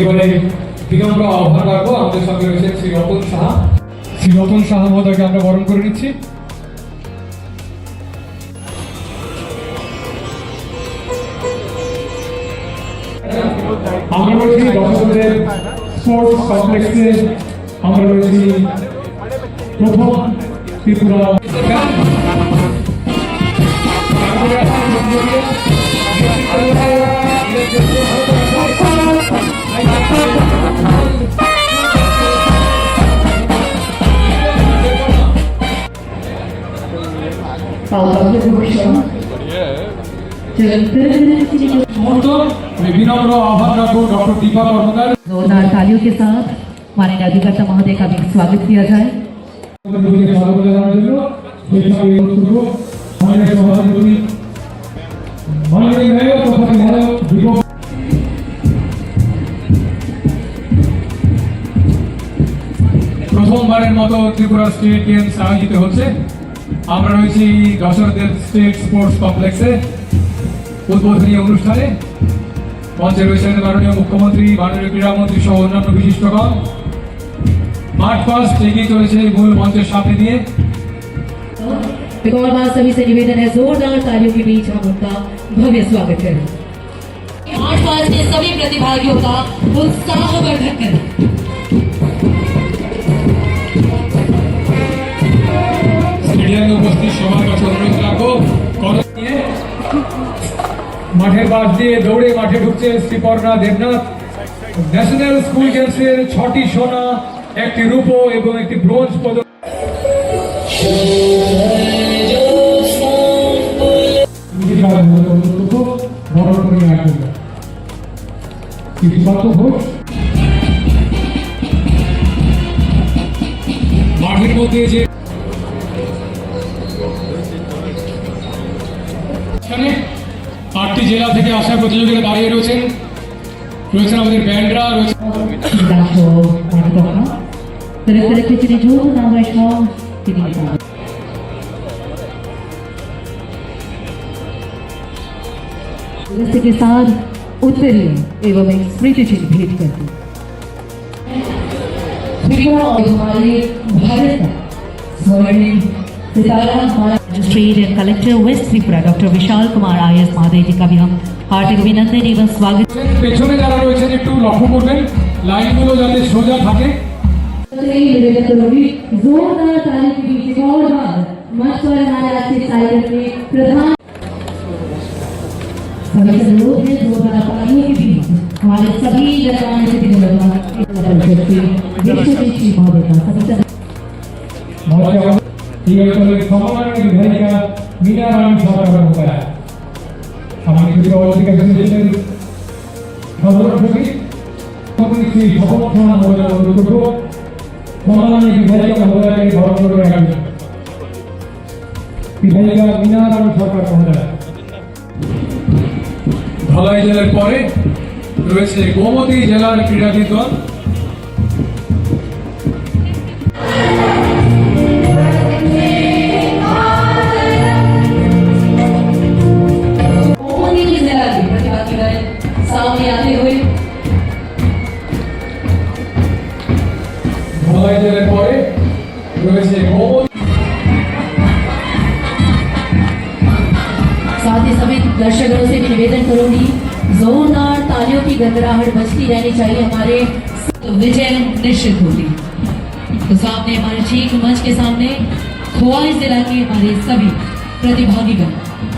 এবারে বিনম্র আহ্বান রাখবো আমাদের সঙ্গে রয়েছেন শ্রী রতন সাহা। শ্রী রতন সাহা মহোদয়কে আমরা বরণ করে নিচ্ছি। আমরা রয়েছি দর্শকদের স্পোর্টস কমপ্লেক্সে। আমরা রয়েছি প্রথম ত্রিপুরা विनम्र आह्वान रखो डॉक्टर दीपा कर्मकार। जोरदार तालियों के साथ माननीय अधिवक्ता महोदय का भी स्वागत किया जाए। প্রথমবারের মতো ত্রিপুরা স্টেট গেমস আয়োজিত হচ্ছে। আমরা রয়েছি যশোরের স্টেট স্পোর্টস কমপ্লেক্সে উদ্বোধনী অনুষ্ঠানে। মঞ্চে রয়েছেন মাননীয় মুখ্যমন্ত্রী, মাননীয় ক্রীড়ামন্ত্রী সহ অন্যান্য বিশিষ্টগণ। মাঠ ফার্স্ট এগিয়ে চলেছে মূল মঞ্চের सामने দিয়ে। एक और बार सभी से निवेदन है, जोरदार तालियों के बीच हम उनका भव्य स्वागत करें। मार्च पास्ट के सभी प्रतिभागियों का उत्साहवर्धक करें। স্টেডিয়ামে উপস্থিত সবার কাছে অনুরোধ রাখবো, মাঠের পাশ দিয়ে দৌড়ে মাঠে ঢুকছে শ্রীপর্ণা দেবনাথ। ন্যাশনাল স্কুল গেমসের 6টি সোনা, 1টি রূপো এবং 1টি ব্রোঞ্জ পদক। মাঠের মধ্যে যে আটটি জেলা থেকে আসা প্রতিযোগীরা দাঁড়িয়ে রয়েছেন আমাদের ব্যান্ডরা রয়েছে। के साथ उत्तरीय एवं एक स्मृति चिन्ह भेंट करती त्रिपुरा और हमारे भारत का स्वर्णिम सितारा magistrate and collector West Tripura doctor Vishal Kumar IAS महोदय जी का भी हम हार्दिक अभिनंदन एवं स्वागत। পেছনে যারা রয়েছেন একটু লক্ষ্য করবেন, লাইনগুলো যাতে সোজা থাকে। जोरदार ताली के बीच एक और बार मंच पर हमारे आज के कार्यक्रम में प्रधान सभी से अनुरोध है, जोरदार तालियों के बीच हमारे सभी जवान से महोदय का এই অঞ্চলের সম্মানিত বিধায়িকা মীনা রানী সরকার মহোদয়া, আমাদের এডুকেশন সাধারণ সচিব শ্রী শপথ খান মহোদয় অনুরোধ করব সম্মানিত বিধায়িকা মহোদয়কে বরণ করে রাখবেন। বিধায়িকা মীনা রানী সরকার মহোদয়া। ধলাই জেলার পরে রয়েছে গোমতী জেলার ক্রীড়াবিদ দল। सामने आते हुए ধলাই জেলার পরে রয়েছে साथ ही सभी दर्शकों से निवेदन करूंगी, जोरदार तालियों की गड़गड़ाहट बजती रहनी चाहिए, हमारे विजय निश्चित होगी। तो सामने हमारे ठीक मंच के सामने खोवाई जिला के हमारे सभी प्रतिभागीगण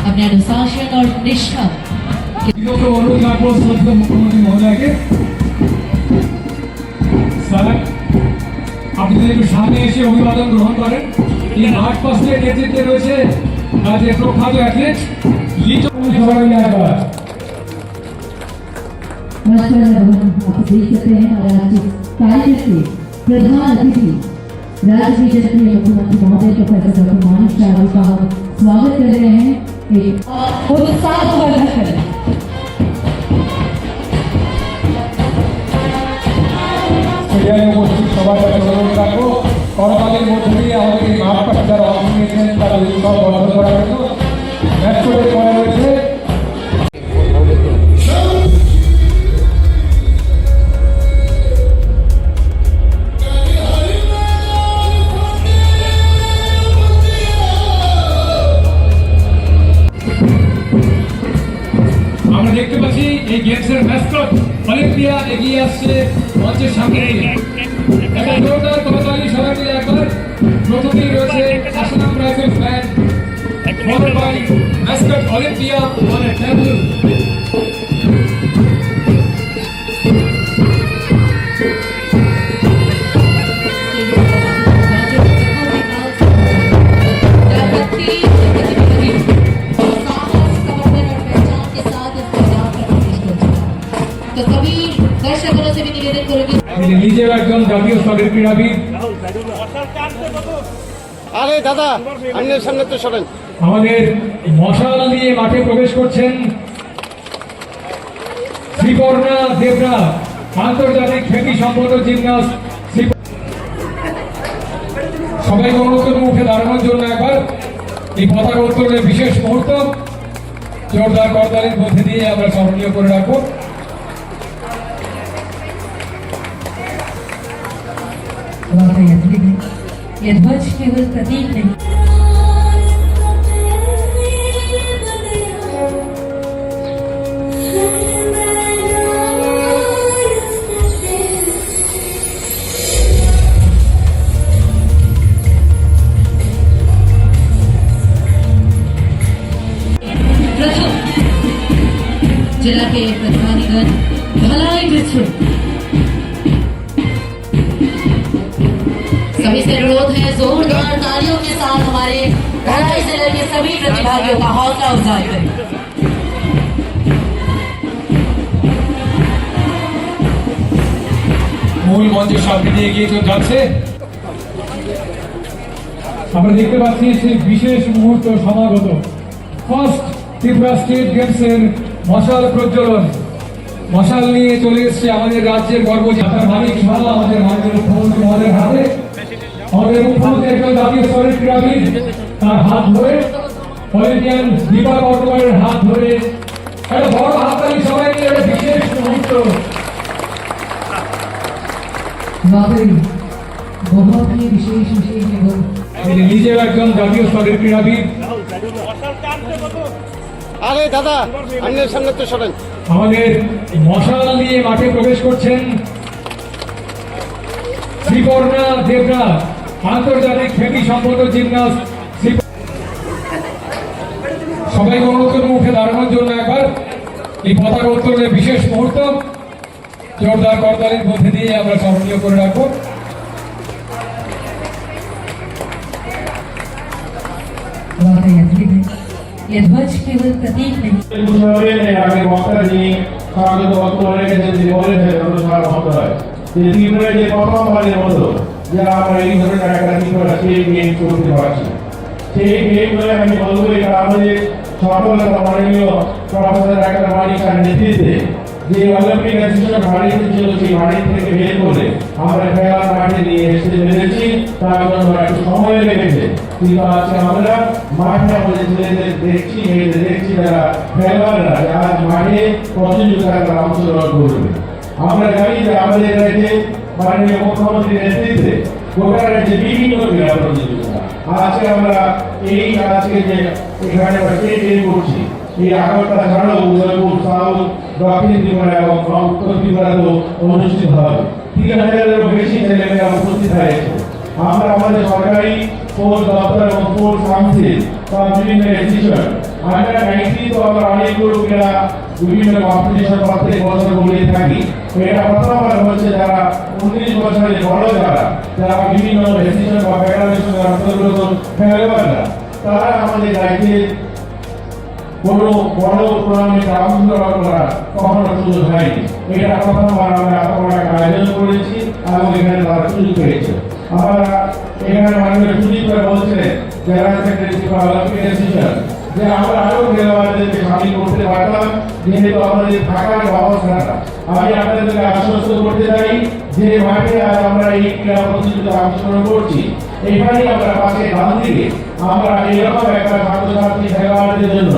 अपने अनुशासन और निष्ठा অনুরোধ রাখবো শ্রদ্ধেয় মুখ্যমন্ত্রী মহোদয়কে, স্যার আপনি যদি একটু সামনে এসে অভিবাদন গ্রহণ করেন। এই মাঠ পাশে নেতৃত্বে রয়েছে যে প্রখ্যাত অ্যাথলেট লিটো। সবাই মিলে একবার आप देख सकते हैं हमारे आज कार्यक्रम के प्रधान अतिथि राज्य बीजेपी के मुख्यमंत्री महोदय प्रोफेसर डॉक्टर मानिक शाह का हम स्वागत कर रहे हैं। एक उत्साहवर्धक करें। উপস্থিত সবার কাছে অনুরোধ রাখবো, করতালির মধ্যে দিয়ে আমাদের এই মাঠ পাশে যারা অংশ নিয়েছেন তাদের উৎসাহ বর্ধন করার জন্য ম্যাচ কোর্টে করা হয়েছে। আমরা দেখতে পাচ্ছি এই গেমসের ম্যাসকট অলিম্পিয়া এগিয়ে আসছে মঞ্চের সামনে দিয়ে। একটা জোরদার করতালি সবাই মিলে একবার। প্রথমেই রয়েছে Assam rifles band followed by mascot Olympia on a tableau. तो सभी दर्शकों से भी निवेदन करूंगी নিজের একজন জাতীয় স্তরের ক্রীড়াবিদ। আরে দাদা আন্নের সামনে তো সরেন। আমাদের মশাল নিয়ে মাঠে প্রবেশ করছেন শ্রীপর্ণা দেবরা, আন্তর্জাতিক খ্যাতি সম্পন্ন জিমনাস্ট। সবাইকে অনুরোধ করবো উঠে দাঁড়ানোর জন্য একবার। এই পতাকা উত্তোলনের বিশেষ মুহূর্ত জোরদার করতালির মধ্যে দিয়ে আমরা স্মরণীয় করে রাখবো। ये ध्वज केवल प्रतीक नहीं जिला के प्रतिनिधिगण भलाई विश्व सभी से अनुरोध है जोरदार तालियों के साथ हमारे भलाई जिले के सभी प्रतिभागियों का हौसला अफजाई करें। মূল মঞ্চের সামনে দিয়ে এগিয়ে চলে যাচ্ছে। আমরা দেখতে পাচ্ছি সেই বিশেষ মুহূর্ত সমাগত। ফার্স্ট ত্রিপুরা স্টেট গেমসের মশাল প্রজ্বলন। মশাল নিয়ে চলে এসছে আমাদের রাজ্যের গর্ব যাত্রার মালিক সহ আমাদের মাননীয় মুখ্যমন্ত্রী মহোদয়ের হাতে। আমাদের মুখ্যমন্ত্রী একজন জাতীয় স্তরের ক্রীড়াবিদ, তার হাত ধরে অলিম্পিয়ান দীপা বর্তমানের হাত ধরে একটা বড় হাততালি সবাই মিলে একটা বিশেষ মুহূর্ত। बहुत ही विशेष विशेष एवं নিজের একজন জাতীয় স্তরের ক্রীড়াবিদ। আরে দাদা আন্নের সামনে তো সরেন। আমাদের মশাল নিয়ে মাঠে প্রবেশ করছেন শ্রীপর্ণা দেবরা, আন্তর্জাতিক খ্যাতি সম্পন্ন জিমনাস্ট। সবাইকে অনুরোধ করবো উঠে দাঁড়ানোর জন্য একবার। এই পতাকা উত্তোলনের বিশেষ মুহূর্ত জোরদার করতালির মধ্যে দিয়ে আমরা স্মরণীয় করে রাখবো। ये ध्वज केवल प्रतीक नहीं আগে বক্তা যিনি স্বাগত বক্তব্য রেখেছেন তিনি বলেছেন অনুষ্ঠান হতে হয় যে ত্রিপুরায় যে প্রথমবারের মতো যে আমরা এই ধরনের একটা ত্রিপুরা স্টেট গেম করতে পারছি, সেই গেমগুলো আমি বলবো এটা আমাদের সফলতা মাননীয় প্রফেসর ডাক্তার মানিক স্যার নেতৃত্বে যে অলিম্পিক অ্যাসোসিয়েশন বাড়িতে ছিল সেই বাড়ি থেকে বের করে আমরা খেলার মাঠে নিয়ে এসে মেরেছি। তার জন্য একটু সময় লেগেছে, কিন্তু আজকে আমরা মাঠে আমাদের ছেলেদের দেখছি, মেয়েদের দেখছি যারা খেলোয়াড়রা আজ মাঠে প্রতিযোগিতায় তারা অংশগ্রহণ করবে। আমরা জানি যে আমাদের রাজ্যে মাননীয় মুখ্যমন্ত্রীর নেতৃত্বে গোটা রাজ্যে বিভিন্ন ক্রীড়া প্রতিযোগিতা। আজকে আমরা এই আজকে যে এখানে স্টেট গেম করছি, এই আগরতলা ছাড়াও উদয়পুর, সাউথ, দক্ষিণ ত্রিপুরা এবং উত্তর ত্রিপুরাতেও অনুষ্ঠিত হবে। 3000-এরও বেশি ছেলেমেয়েরা উপস্থিত হয়েছে। আমরা আমাদের সরকারি স্পোর্টস দপ্তর এবং স্পোর্টস কাউন্সিল বা বিভিন্ন ইনস্টিটিউশন আমরা 90 তো আমরা অনেকগুলো ক্রীড়া বিভিন্ন কম্পিটিশন প্রত্যেক বছর বলে থাকি। এটা প্রথমবার হচ্ছে যারা 19 বছরের বড় যারা বিভিন্ন ইনস্টিটিউশন বা ফেডারেশনের অন্তর্গত খেলোয়াড়রা তারা আমাদের রাজ্যে কোনো বড় টুর্নামেন্টে অংশগ্রহণ করার কখনো সুযোগ হয়নি। এটা প্রথমবার আমরা আপনারা আয়োজন করেছি এবং এখানে তারা সুযোগ পেয়েছে। আমরা এখানে মাননীয় সুযোগ করে বলছিলেন জেনারেল সেক্রেটারি বা অলিম্পিক অ্যাসোসিয়েশন যে আমরা আরো খেলোয়াড়দেরকে সামিল করতে পারতাম, যেহেতু আমাদের থাকার ব্যবস্থাটা। আমি আপনাদেরকে আশ্বস্ত করতে চাই যে মাঠে আজ আমরা এই ক্রীড়া প্রতিযোগিতায় অংশগ্রহণ করছি এইখানেই আমরা পাশে ডান দিকে আমরা এইরকম একটা ছাত্রছাত্রী খেলোয়াড়দের জন্য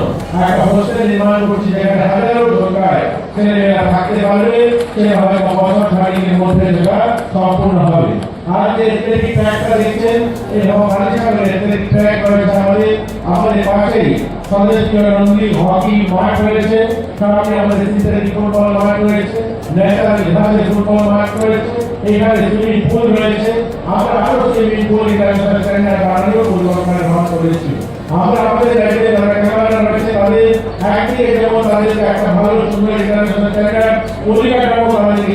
একটা হোস্টেল নির্মাণ করছি, যেখানে হাজারো সংখ্যায় ছেলেমেয়েরা থাকতে পারবে। সেভাবে বছর ছাড়িয়ে মধ্যে সেটা সম্পূর্ণ হবে। আর যে অ্যাথলেটিক ট্র্যাকটা দেখছেন, এই বালিশালের অ্যাথলেটিক ট্র্যাক রয়েছে আমাদের পাশেই। সদস্য রঙ্গিন হকি মাঠ রয়েছে, সামনে আমাদের সিন্থেটিক ফুটবল মাঠ রয়েছে, ন্যাশনাল ঘাসের ফুটবল মাঠ রয়েছে, এখানে সুইমিং পুল রয়েছে। আমরা আরো সুইমিং পুল ইন্টারন্যাশনাল স্ট্যান্ডার্ড বানানোর পরিকল্পনা গ্রহণ করেছি। আমরা আমাদের রাজ্যে যারা খেলোয়াড়রা রয়েছে তাদের একদিকে যেমন তাদেরকে একটা ভালো সুন্দর ইন্টারন্যাশনাল স্ট্যান্ডার্ড পরিকাঠামো তাদেরকে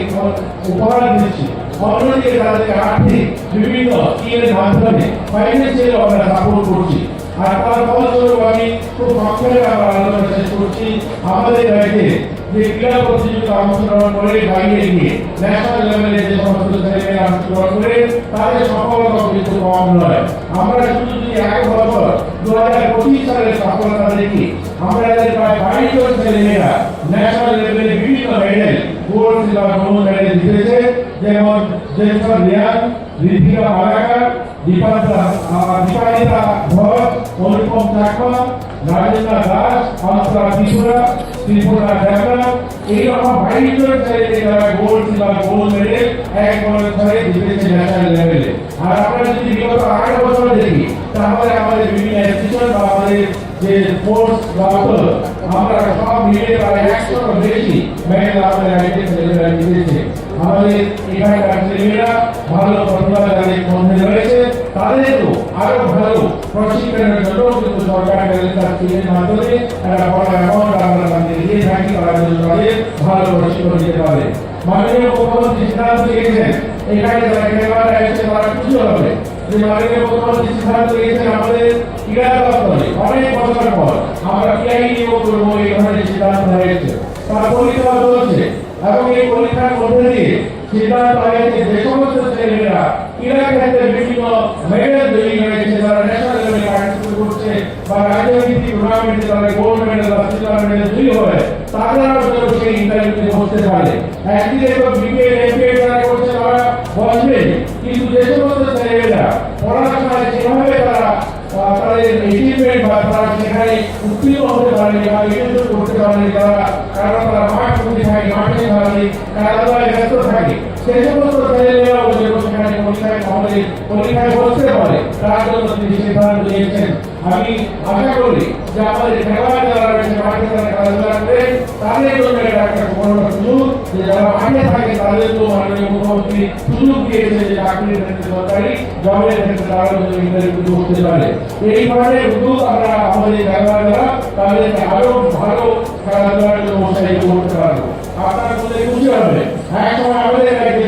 উপহার দিচ্ছি, অন্যদিকে তাদেরকে আর্থিক বিভিন্ন স্কিমের মাধ্যমে ফাইন্যান্সিয়ালি আমরা সাপোর্ট করছি। আর তার ফলস্বরূপ আমি খুব সংক্ষেপে আমরা আলোচনা শেষ করছি। আমাদের রাজ্যে যে ক্রীড়া প্রতিযোগিতা অংশগ্রহণ করে বাইরে গিয়ে ন্যাশনাল লেভেলে যে সমস্ত ছেলেমেয়েরা অংশগ্রহণ করে তাদের সফলতা কিন্তু কম নয়। আমরা শুধু যদি এক বছর 2025 সালের সফলতা দেখি, আমরা প্রায় 22 জন ছেলেমেয়েরা ন্যাশনাল লেভেলে বিভিন্ন medal, gold, silver, bronze medal জিতেছে। যেমন জেসর রিয়ান, ঋতিকা মালাকার, দীপানিতা ধর, অনুপম চাকমা, রাজেন্দ্র দাস, অন্তরা ত্রিপুরা দেবরা, এইরকম 22 জন ছেলেমেয়েরা গোল্ড, সিলভার, ব্রোঞ্জ মেডেল এক বছরে জিতেছে ন্যাশনাল লেভেলে। আর আমরা যদি বিগত 8 বছর দেখি, তাহলে আমাদের বিভিন্ন ইনস্টিটিউশন বা আমাদের যে স্পোর্টস দপ্তর, আমরা সব মিলে প্রায় 100 বেশি মেডেল আমাদের রাজ্যের ছেলেমেয়েরা জিতেছে। আমাদের এখানকার ছেলেমেয়েরা ভালো প্রতিভাদের মধ্যে রয়েছে, তাদেরও আরো ভালো প্রশিক্ষণের জন্য কিন্তু সরকার স্কিমের মাধ্যমে একটা বড় অ্যামাউন্ট আমরা তাদের দিয়ে থাকি, তারা যেন তাদের ভালো প্রশিক্ষণ দিতে পারে। মাননীয় মুখ্যমন্ত্রী সিদ্ধান্ত নিয়েছেন এখানে যারা খেলোয়াড়রা এসে তারা খুশি হবে যে মাননীয় মুখ্যমন্ত্রী সিদ্ধান্ত নিয়েছেন আমাদের ক্রীড়া দপ্তরে অনেক বছর পর আমরা ক্রীড়াই নিয়োগ করবো, এই ধরনের সিদ্ধান্ত হয়েছে। তার পরীক্ষা চলছে এবং এই পরীক্ষার মধ্যে দিয়ে সিদ্ধান্ত হয়েছে যে সমস্ত ছেলেমেয়েরা ক্রীড়া ক্ষেত্রে বিভিন্ন মেডেল তৈরি হয়েছে, যারা ন্যাশনাল লেভেলে পার্টিসিপেট করছে বা রাজ্যভিত্তিক টুর্নামেন্টে তারা গোল্ড মেডেল বা সিলভার মেডেল তৈরি হয়, তারাও যেন সেই ইন্টারভিউতে বসতে পারে। একদিকে তো বিপিএল এমপিএল যারা করছে তারা বসবে, কিন্তু যে সমস্ত ছেলেমেয়েরা পড়াশোনায় যেভাবে তারা তাদের এচিভমেন্ট বা তারা সেখানে উত্তীর্ণ হতে পারে বা ইন্টারভিউ করতে পারে, কারণ তারা মাঠ করতে থাকে, মাঠে থাকে, খেলাধুলায় ব্যস্ত থাকে, সেই সমস্ত ছেলেমেয়েরাও যেন সেখানে পরীক্ষায় বসতে পারে, তার জন্য তিনি সিদ্ধান্ত নিয়েছেন। আমি আশা করি যে আমাদের খেলোয়াড় যারা রয়েছে মাঠে তারা খেলাধুলা করে, তাদের জন্য এটা একটা বড় সুযোগ যে যারা মাঠে থাকে তাদেরকেও মাননীয় মুখ্যমন্ত্রী সুযোগ দিয়েছে যে চাকরির ক্ষেত্রে, সরকারি জবের ক্ষেত্রে তারা যেন ইন্টারভিউ করতে পারে। এই ধরনের উদ্যোগ আমরা আমাদের খেলোয়াড়রা তাদেরকে আরো ভালো খেলাধুলার জন্য উৎসাহিত করতে পারবো। আপনার মধ্যে খুশি হবে এক সময় আমাদের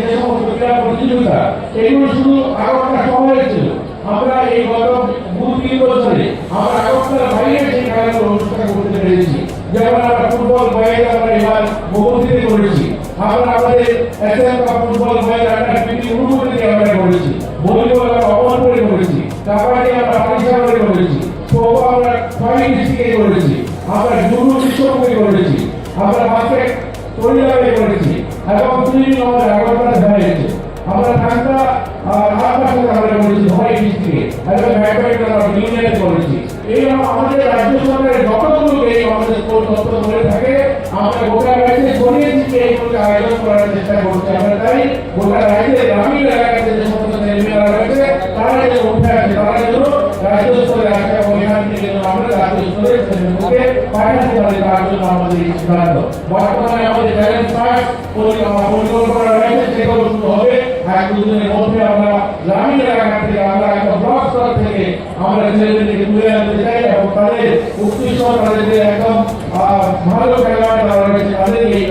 যে সমস্ত ক্রীড়া প্রতিযোগিতা এগুলো শুধু আগরতলা শহরে ছিল, আমরা এই গত 2-3 বছরে আমরা আগরতলার বাইরে সেই খেলাগুলো অনুষ্ঠান করতে পেরেছি। যেমন আমরা ফুটবল বয়েজ আমরা এবার বহুদিনে করেছি, আমরা আমাদের এসএম কাপ ফুটবল বয়েজ আমরা উন্নতি আমরা করেছি, ভলিবল আমরা অবন্তরে করেছি, কাবাডি আমরা বালিশালে করেছি, খোখো আমরা 6 ডিস্ট্রিক্টে করেছি, আমরা জুডো বিশ্বকাপে করেছি, আমরা বাস্কেট টুর্নামেন্টে করেছি এবং সুইমিং আমাদের আগরতলা হয়েছে। আমরা ঠান্ডা আশপাশে আমরা করেছি 6 ডিস্ট্রিক্টে এবং ব্যাডমিন্টন আমরা ইউনিয়নে করেছি। এইরকম আমাদের রাজ্য সরকারের যতগুলো এই আমাদের স্পোর্টস দপ্তর করে থাকে, আমরা গোটা রাজ্যে ছড়িয়ে ছিটিয়ে এইগুলোকে আয়োজন করার চেষ্টা করছি। আমরা তাই গোটা রাজ্যে গ্রামীণ এলাকাতে যে সমস্ত ছেলেমেয়েরা রয়েছে তারা যেন উঠে আসে, তারা যেন রাজ্য স্তরে আসে এবং এখান থেকে আমরা রাজ্য স্তরে ছেলেমেয়েদেরকে পাঠাতে পারি, তার জন্য আমাদের এই সিদ্ধান্ত। বর্তমানে আমাদের ট্যালেন্ট সার্চ পরিকল্পনা রয়েছে, সেগুলো শুরু হবে 1-2 দিনের মধ্যে। আমরা গ্রামীণ এলাকা থেকে আমরা একটা ব্লক স্তর থেকে আমরা ছেলেমেয়েদেরকে তুলে আনতে চাই এবং তাদের উৎকৃষ্ট তাদের যে একদম ভালো খেলোয়াড় যারা রয়েছে তাদের এই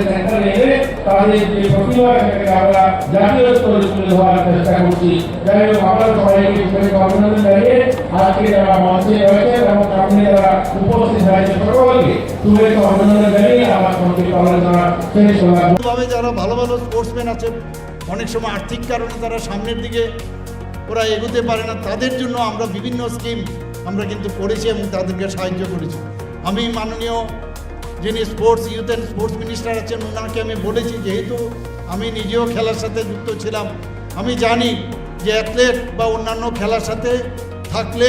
সেন্টারে এনে তাদের যে প্রতিভা সেটাকে আমরা জাতীয় স্তরে তুলে ধরার চেষ্টা করছি। যাই হোক, আমরা সবাইকে অভিনন্দন জানিয়ে আজকে যারা মঞ্চে রয়েছে এবং সামনে যারা উপস্থিত হয়েছে সকলকে শুভেচ্ছা অভিনন্দন জানিয়ে আমার সংক্ষিপ্ত আলোচনা শেষ করলাম। যারা ভালো ভালো স্পোর্টসম্যান আছে, অনেক সময় আর্থিক কারণে তারা সামনের দিকে ওরা এগোতে পারে না, তাদের জন্য আমরা বিভিন্ন স্কিম আমরা কিন্তু করেছি এবং তাদেরকে সাহায্য করেছি। আমি মাননীয় যিনি sports youth and sports minister আছেন ওনাকে আমি বলেছি, যেহেতু আমি নিজেও খেলার সাথে যুক্ত ছিলাম, আমি জানি যে অ্যাথলেট বা অন্যান্য খেলার সাথে থাকলে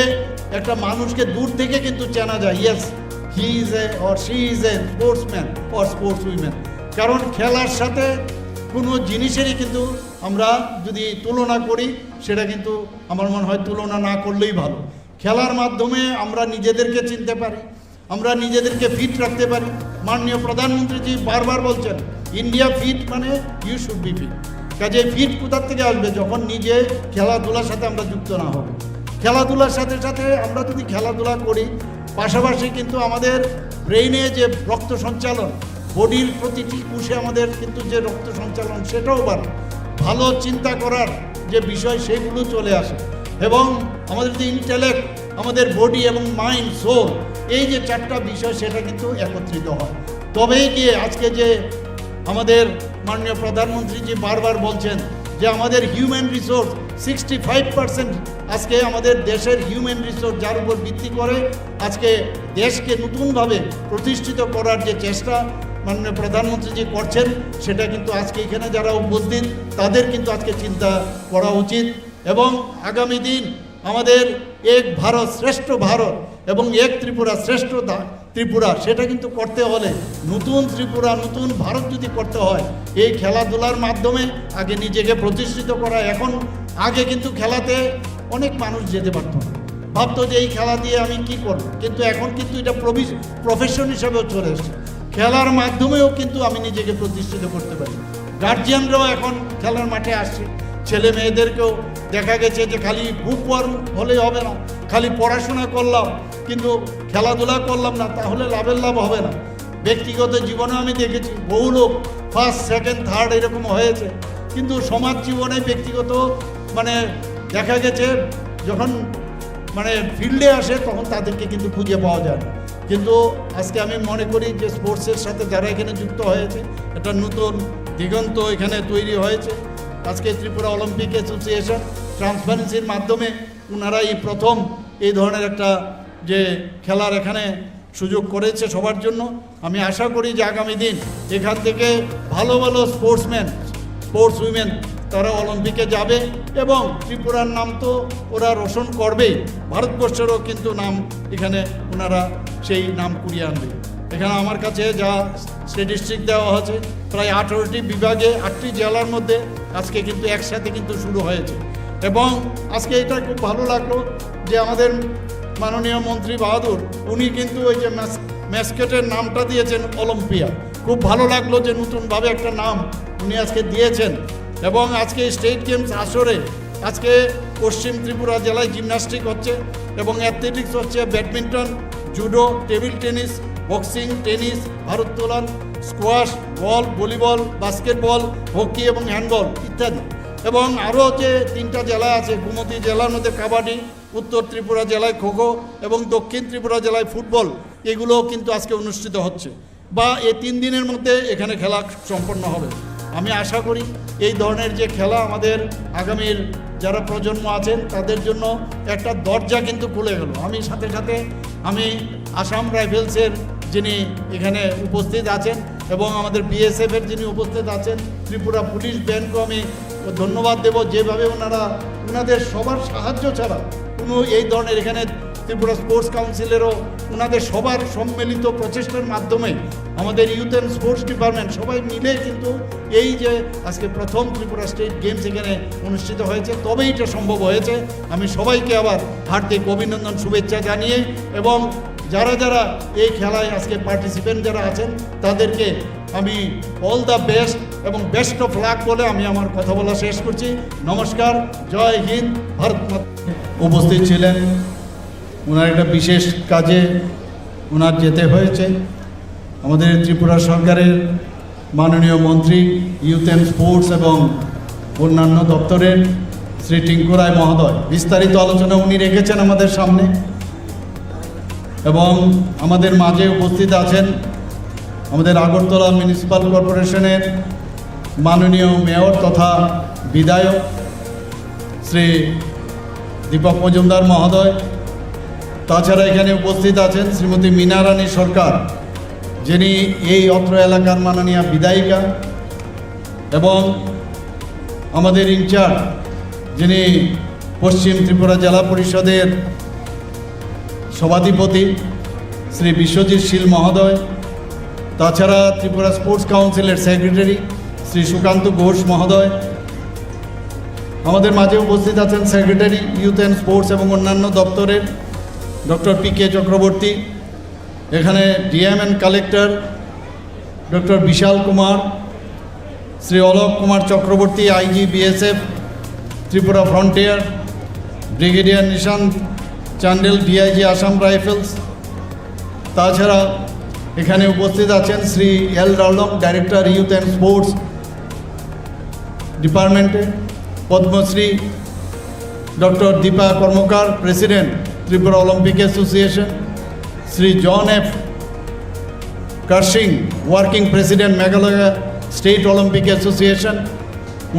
একটা মানুষকে দূর থেকে কিন্তু চেনা যায়, yes he is a or she is a sportsman or sports women. কারণ খেলার সাথে কোনো জিনিসেরই কিন্তু আমরা যদি তুলনা করি সেটা কিন্তু আমার মনে হয় তুলনা না করলেই ভালো। খেলার মাধ্যমে আমরা নিজেদেরকে চিনতে পারি, আমরা নিজেদেরকে ফিট রাখতে পারি। মাননীয় প্রধানমন্ত্রীজি বারবার বলছেন ইন্ডিয়া ফিট মানে ইউ শুড বি ফিট। কাজে ফিট কোথার থেকে আসবে? যখন নিজে খেলাধুলার সাথে আমরা যুক্ত না হব। খেলাধুলার সাথে সাথে আমরা যদি খেলাধুলা করি, পাশাপাশি কিন্তু আমাদের ব্রেইনে যে রক্ত সঞ্চালন, বডির প্রতিটি কোষে আমাদের কিন্তু যে রক্ত সঞ্চালন সেটাও বাড়ে, ভালো চিন্তা করার যে বিষয় সেগুলো চলে আসে, এবং আমাদের যে ইন্টেলেক্ট, আমাদের বডি এবং মাইন্ড, সোল, এই যে চারটা বিষয় সেটা কিন্তু একত্রিত হয়। তবেই গিয়ে আজকে যে আমাদের মাননীয় প্রধানমন্ত্রী যে বারবার বলছেন যে আমাদের হিউম্যান রিসোর্স 65% আজকে আমাদের দেশের হিউম্যান রিসোর্স যার উপর ভিত্তি করে আজকে দেশকে নতুনভাবে প্রতিষ্ঠিত করার যে চেষ্টা মাননীয় প্রধানমন্ত্রী যে করছেন, সেটা কিন্তু আজকে এখানে যারা উপস্থিত তাদের কিন্তু আজকে চিন্তা করা উচিত। এবং আগামী দিন আমাদের এক ভারত শ্রেষ্ঠ ভারত এবং এক ত্রিপুরা শ্রেষ্ঠ ত্রিপুরা, সেটা কিন্তু করতে হলে নতুন ত্রিপুরা নতুন ভারত যদি করতে হয় এই খেলাধুলার মাধ্যমে আগে নিজেকে প্রতিষ্ঠিত করা। এখন আগে কিন্তু খেলাতে অনেক মানুষ যেতে পারত না, ভাবতো যে এই খেলা দিয়ে আমি কি করব, কিন্তু এখন কিন্তু এটা প্রফেশন হিসাবেও চলে এসেছে। খেলার মাধ্যমেও কিন্তু আমি নিজেকে প্রতিষ্ঠিত করতে পারি। গার্জিয়ানরাও এখন খেলার মাঠে আসছে, ছেলে মেয়েদেরকেও দেখা গেছে যে খালি বুক ওয়ার্ম হলেই হবে না, খালি পড়াশোনা করলাম কিন্তু খেলাধুলা করলাম না, তাহলে লাভের লাভ হবে না। ব্যক্তিগত জীবনে আমি দেখেছি বহু লোক ফার্স্ট সেকেন্ড থার্ড এরকম হয়েছে, কিন্তু সমাজ জীবনে ব্যক্তিগত দেখা গেছে যখন ফিল্ডে আসে তখন তাদেরকে কিন্তু খুঁজে পাওয়া যায় না। কিন্তু আজকে আমি মনে করি যে স্পোর্টসের সাথে যারা এখানে যুক্ত হয়েছে একটা নতুন দিগন্ত এখানে তৈরি হয়েছে। আজকে ত্রিপুরা অলিম্পিক অ্যাসোসিয়েশন ট্রান্সপারেন্সির মাধ্যমে ওনারা এই প্রথম এই ধরনের একটা যে খেলার এখানে সুযোগ করেছে সবার জন্য। আমি আশা করি যে আগামী দিন এখান থেকে ভালো ভালো স্পোর্টসম্যান স্পোর্টস উইমেন তারা অলিম্পিকে যাবে এবং ত্রিপুরার নাম তো ওরা রোশন করবেই, ভারতবর্ষেরও কিন্তু নাম এখানে ওনারা সেই নাম কুড়িয়ে আনবে। এখানে আমার কাছে যা স্ট্যাটিস্টিক দেওয়া হয়েছে প্রায় 18টি বিভাগে 8টি জেলার মধ্যে আজকে কিন্তু একসাথে কিন্তু শুরু হয়েছে। এবং আজকে এটা খুব ভালো লাগলো যে আমাদের মাননীয় মন্ত্রী বাহাদুর উনি কিন্তু ওই যে ম্যাসকটের নামটা দিয়েছেন অলিম্পিয়া। খুব ভালো লাগলো যে নতুনভাবে একটা নাম উনি আজকে দিয়েছেন। এবং আজকে স্টেট গেমস আসরে আজকে পশ্চিম ত্রিপুরা জেলায় জিমন্যাস্টিক হচ্ছে এবং অ্যাথলেটিক্স হচ্ছে, badminton, judo, table tennis, boxing, tennis, ভারোত্তোলন, squash, ball, volleyball, basketball, hockey এবং হ্যান্ডবল ইত্যাদি। এবং আরও যে 3টা জেলা আছে, গোমতী জেলার মধ্যে কাবাডি, উত্তর ত্রিপুরা জেলায় খোখো এবং দক্ষিণ ত্রিপুরা জেলায় ফুটবল, এগুলোও কিন্তু আজকে অনুষ্ঠিত হচ্ছে বা এই 3 দিনের মধ্যে এখানে খেলা সম্পন্ন হবে। আমি আশা করি এই ধরনের যে খেলা আমাদের আগামীর যারা প্রজন্ম আছেন তাদের জন্য একটা দরজা কিন্তু খুলে গেল। আমি সাথে সাথে আমি আসাম রাইফেলসের যিনি এখানে উপস্থিত আছেন এবং আমাদের বিএসএফের যিনি উপস্থিত আছেন, ত্রিপুরা পুলিশ ব্যান্ডকেও আমি ধন্যবাদ দেব, যেভাবে ওনাদের সবার সাহায্য ছাড়া কোনো এই ধরনের এখানে ত্রিপুরা স্পোর্টস কাউন্সিলেরও ওনাদের সবার সম্মিলিত প্রচেষ্টার মাধ্যমে আমাদের ইউথ অ্যান্ড স্পোর্টস ডিপার্টমেন্ট সবাই মিলে কিন্তু এই যে আজকে প্রথম ত্রিপুরা স্টেট গেমস এখানে অনুষ্ঠিত হয়েছে, তবেই এটা সম্ভব হয়েছে। আমি সবাইকে আবার হার্দিক অভিনন্দন শুভেচ্ছা জানিয়ে এবং যারা যারা এই খেলায় আজকে পার্টিসিপেন্ট যারা আছেন তাদেরকে আমি অল দ্য বেস্ট এবং বেস্ট অফ লাক বলে আমি আমার কথা বলা শেষ করছি। নমস্কার, জয় হিন্দ, ভারত মাতা। উপস্থিত ছিলেন, ওনার একটা বিশেষ কাজে ওনার যেতে হয়েছে। আমাদের ত্রিপুরা সরকারের মাননীয় মন্ত্রী ইউথ অ্যান্ড স্পোর্টস এবং অন্যান্য দপ্তরের শ্রী টিঙ্কু রায় মহোদয় বিস্তারিত আলোচনা উনি রেখেছেন আমাদের সামনে। এবং আমাদের মাঝে উপস্থিত আছেন আমাদের আগরতলা মিউনিসিপ্যাল কর্পোরেশনের মাননীয় মেয়র তথা বিধায়ক শ্রী দীপক মজুমদার মহোদয়। তাছাড়া এখানে উপস্থিত আছেন শ্রীমতী মীনা রানী সরকার, যিনি এই অত্র এলাকার মাননীয় বিধায়িকা, এবং আমাদের ইনচার্জ যিনি পশ্চিম ত্রিপুরা জেলা পরিষদের সভাধিপতি শ্রী বিশ্বজিৎ শীল মহোদয়, তাছাড়া ত্রিপুরা স্পোর্টস কাউন্সিলের সেক্রেটারি শ্রী সুকান্ত ঘোষ মহোদয়, আমাদের মাঝে উপস্থিত আছেন সেক্রেটারি ইউথ অ্যান্ড স্পোর্টস এবং অন্যান্য দপ্তরের ডক্টর পি.কে. চক্রবর্তী, এখানে DM and collector doctor Vishal Kumar, Shri Alok Kumar Chakraborty, IG BSF Tripura frontier, brigadier Nishant Chandel, DIG Assam rifles, তাছাড়া এখানে উপস্থিত আছেন Shri L Raulam, director youth and sports ডিপার্টমেন্টে, Padmashri doctor Dipa Karmakar, president Tripura Olympic association, Shri John F Kharsing, working president Meghalaya state Olympic association.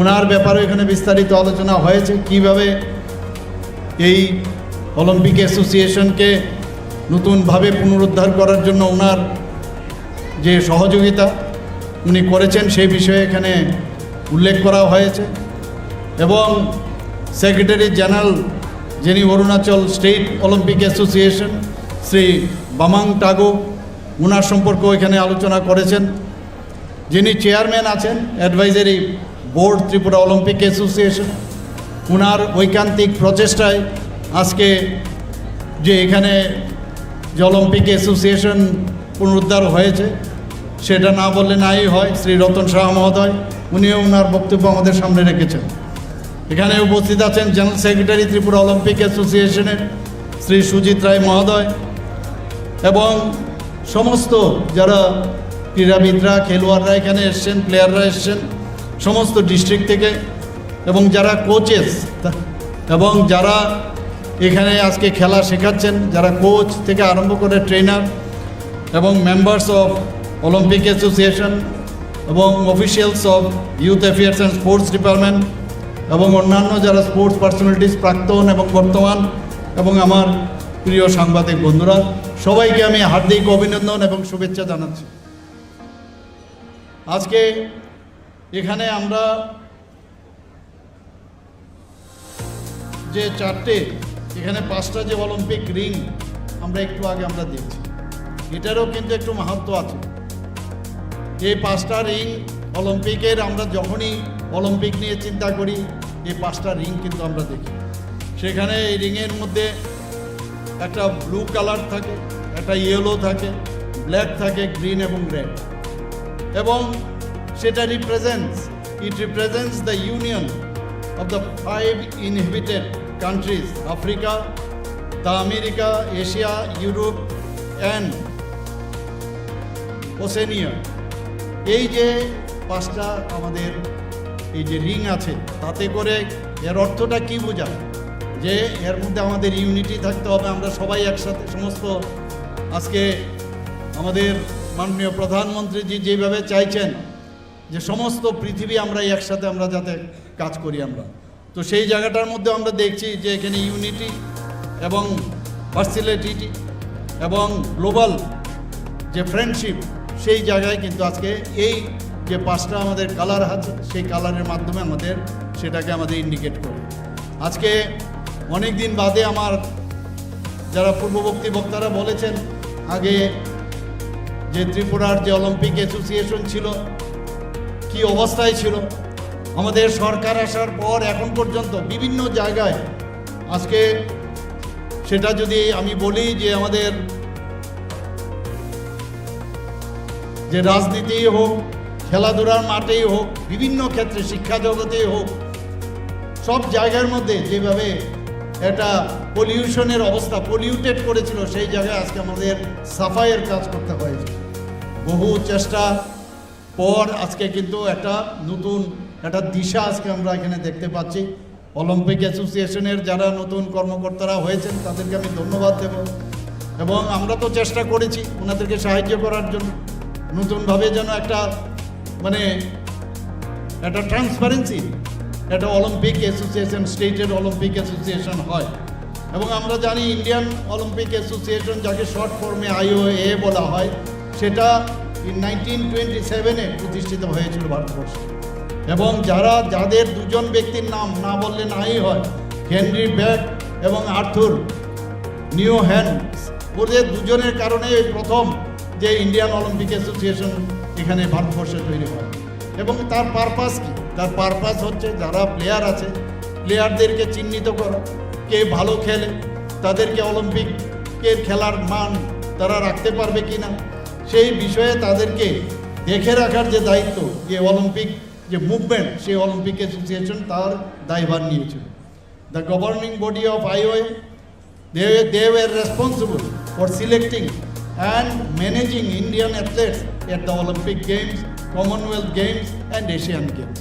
ওনার ব্যাপারে এখানে বিস্তারিত আলোচনা হয়েছে কিভাবে এই অলিম্পিক অ্যাসোসিয়েশনকে নতুনভাবে পুনরুদ্ধার করার জন্য ওনার যে সহযোগিতা উনি করেছেন সেই বিষয়ে এখানে উল্লেখ করা হয়েছে। এবং সেক্রেটারি জেনারেল যিনি Arunachal state Olympic association Shri Bamang Tago, ওনার সম্পর্কেও এখানে আলোচনা করেছেন। যিনি চেয়ারম্যান আছেন advisory board Tripura Olympic association, ওনার ঐকান্তিক প্রচেষ্টায় আজকে যে এখানে যে অলিম্পিক অ্যাসোসিয়েশন পুনরুদ্ধার হয়েছে সেটা না বললে নাই হয়। শ্রী রতন শাহ মহোদয়, উনিও ওনার বক্তব্য আমাদের সামনে রেখেছেন। এখানে উপস্থিত আছেন জেনারেল সেক্রেটারি ত্রিপুরা অলিম্পিক অ্যাসোসিয়েশনের শ্রী সুজিত রায় মহোদয় এবং সমস্ত যারা ক্রীড়াবিদরা, খেলোয়াড়রা এখানে এসছেন, প্লেয়াররা এসছেন সমস্ত ডিস্ট্রিক্ট থেকে, এবং যারা কোচেস এবং যারা এখানে আজকে খেলা শেখাচ্ছেন, যারা কোচ থেকে আরম্ভ করে ট্রেনার এবং মেম্বার্স অফ অলিম্পিক অ্যাসোসিয়েশন এবং officials of youth affairs and sports department এবং অন্যান্য যারা স্পোর্টস পার্সোনালিটিস প্রাক্তন এবং বর্তমান এবং আমার প্রিয় সাংবাদিক বন্ধুরা, সবাইকে আমি হার্দিক অভিনন্দন এবং শুভেচ্ছা জানাচ্ছি। আজকে এখানে আমরা যে এখানে 5টা যে অলিম্পিক রিং আমরা একটু আগে আমরা দেখছি, এটারও কিন্তু একটু মাহাত্ম্য আছে। এই 5টা রিং অলিম্পিকের, আমরা যখনই অলিম্পিক নিয়ে চিন্তা করি এই 5টা রিং কিন্তু আমরা দেখি। সেখানে এই রিংয়ের মধ্যে একটা ব্লু কালার থাকে, একটা ইয়েলো থাকে, ব্ল্যাক থাকে, গ্রিন এবং রেড, এবং সেটা represents the union of the 5 inhabited countries, Africa, the America, Asia, Europe and Oceania. এই যে 5টা আমাদের এই যে রিং আছে, তাতে করে এর অর্থটা কি বোঝায়? যে এর মধ্যে আমাদের ইউনিটি থাকতে হবে, আমরা সবাই একসাথে সমস্ত। আজকে আমাদের মাননীয় প্রধানমন্ত্রীজি যেভাবে চাইছেন যে সমস্ত পৃথিবী আমরা একসাথে আমরা যাতে কাজ করি আমরা, তো সেই জায়গাটার মধ্যে আমরা দেখছি যে এখানে ইউনিটি এবং ভার্সিলিটি এবং গ্লোবাল যে ফ্রেন্ডশিপ, সেই জায়গায় কিন্তু আজকে এই যে 5টা আমাদের কালার আছে সেই কালারের মাধ্যমে আমাদের সেটাকে আমাদের ইন্ডিকেট করে। আজকে অনেক দিন বাদে আমার যারা পূর্ববর্তী বক্তারা বলেছেন, আগে যে ত্রিপুরার যে অলিম্পিক অ্যাসোসিয়েশন ছিল কি অবস্থায় ছিল, আমাদের সরকার আসার পর এখন পর্যন্ত বিভিন্ন জায়গায় আজকে সেটা যদি আমি বলি যে আমাদের যে রাজনীতিই হোক, খেলাধুলার মাঠেই হোক, বিভিন্ন ক্ষেত্রে শিক্ষা জগতেই হোক, সব জায়গার মধ্যে যেভাবে একটা পলিউশনের অবস্থা, পলিউটেড করেছিল, সেই জায়গায় আজকে আমাদের সাফাইয়ের কাজ করতে হয়েছে। বহু চেষ্টা পর আজকে কিন্তু একটা নতুন একটা দিশা আজকে আমরা এখানে দেখতে পাচ্ছি। অলিম্পিক অ্যাসোসিয়েশনের যারা নতুন কর্মকর্তারা হয়েছেন তাদেরকে আমি ধন্যবাদ দেব, এবং আমরা তো চেষ্টা করেছি ওনাদেরকে সাহায্য করার জন্য, নতুনভাবে যেন একটা মানে একটা ট্রান্সপারেন্সি একটা অলিম্পিক অ্যাসোসিয়েশন, স্টেটের অলিম্পিক অ্যাসোসিয়েশন হয়। এবং আমরা জানি ইন্ডিয়ান অলিম্পিক অ্যাসোসিয়েশন, যাকে শর্ট ফর্মে IOA বলা হয়, সেটা 1927-এ প্রতিষ্ঠিত হয়েছিল ভারতবর্ষে। এবং যাদের দুজন ব্যক্তির নাম না বললে নাই হয়, হেনরি ব্যাট এবং আর্থুর নিউ হ্যান্ডস, ওদের দুজনের কারণে এই প্রথম যে ইন্ডিয়ান অলিম্পিক অ্যাসোসিয়েশন এখানে ভারতবর্ষে তৈরি হয়। এবং তার পারপাস কি? তার পারপাস হচ্ছে যারা প্লেয়ার আছে, প্লেয়ারদেরকে চিহ্নিত করা, কে ভালো খেলে, তাদেরকে অলিম্পিকের খেলার মান তারা রাখতে পারবে কি না, সেই বিষয়ে তাদেরকে দেখে রাখার যে দায়িত্ব, যে অলিম্পিক যে মুভমেন্ট, সেই অলিম্পিক অ্যাসোসিয়েশন তার দায়ভার নিয়েছিল। The governing body of IOA, they were responsible for selecting and managing Indian athletes at the Olympic Games, Commonwealth Games and Asian Games.